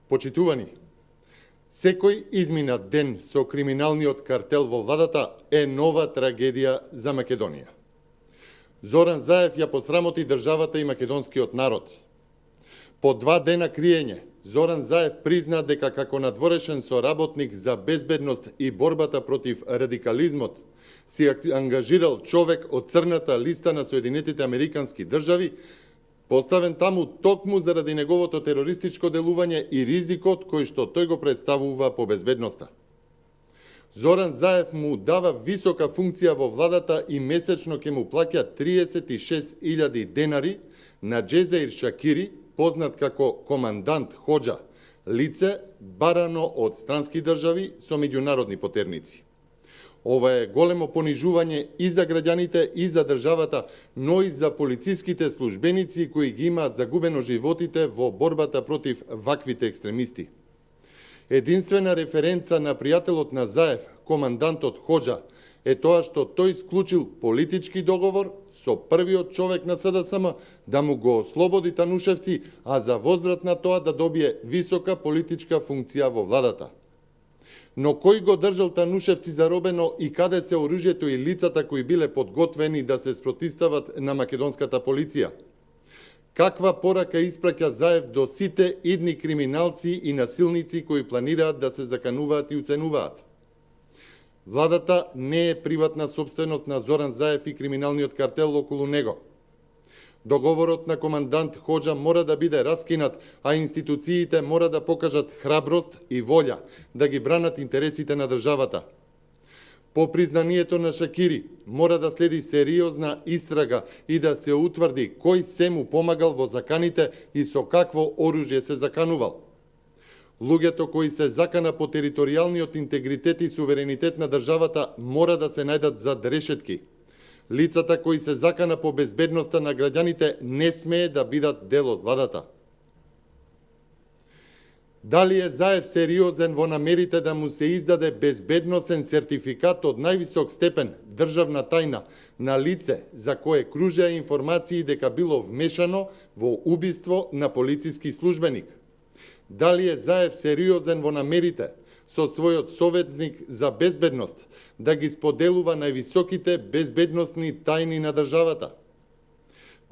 Почитувани, секој изминат ден со криминалниот картел во владата е нова трагедија за Македонија. Зоран Заев ја посрамоти државата и македонскиот народ. По 2 дена криење, Зоран Заев призна дека како надворешен соработник за безбедност и борбата против радикализмот си ангажирал човек од црната листа на Соединетите Американски држави, поставен таму токму заради неговото терористичко делување и ризикот кој што тој го представува по безбедноста. Зоран Заев му дава висока функција во владата и месечно ќе му плаќа 36.000 денари на Джезаир Шакири, познат како командант Хоџа, лице барано од странски држави со меѓународни потерници. Ова е големо понижување и за граѓаните и за државата, но и за полициските службеници кои ги имаат загубено животите во борбата против ваквите екстремисти. Единствена референца на пријателот на Заев, командантот Хоџа, е тоа што тој склучил политички договор со првиот човек на СДСМ да му го ослободи Танушевци, а за возврат на тоа да добие висока политичка функција во владата. Но кој го држал Танушевци заробено и каде се оружјето и лицата кои биле подготвени да се спротивстават на македонската полиција? Каква порака испраќа Заев до сите идни криминалци и насилници кои планираат да се закануваат и уценуваат? Владата не е приватна собственост на Зоран Заев и криминалниот картел околу него. Договорот на командант Хоџа мора да биде раскинат, а институциите мора да покажат храброст и волја да ги бранат интересите на државата. По признанието на Шакири, мора да следи сериозна истрага и да се утврди кој се му помагал во заканите и со какво оружје се заканувал. Луѓето кои се закана по територијалниот интегритет и суверенитет на државата мора да се најдат зад решетки. Лицата кои се закана по безбедноста на граѓаните не смее да бидат дел од владата. Дали е Заев сериозен во намерите да му се издаде безбедносен сертификат од највисок степен државна тајна на лице за кое кружеа информации дека било вмешано во убиство на полициски службеник? Дали е Заев сериозен во намерите со својот советник за безбедност да ги споделува највисоките безбедносни тајни на државата?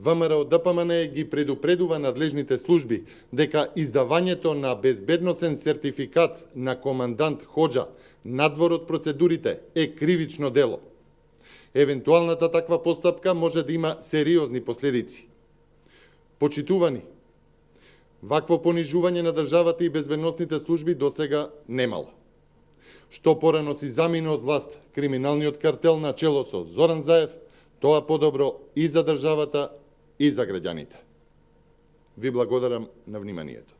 ВМРО-ДПМН ги предупредува надлежните служби дека издавањето на безбедносен сертификат на командант Хоџа надвор од процедурите е кривично дело. Евентуалната таква постапка може да има сериозни последици. Почитувани, вакво понижување на државата и безбедносните служби досега немало. Што порано си замина од власт криминалниот картел на чело со Зоран Заев, тоа подобро и за државата и за граѓаните. Ви благодарам на вниманието.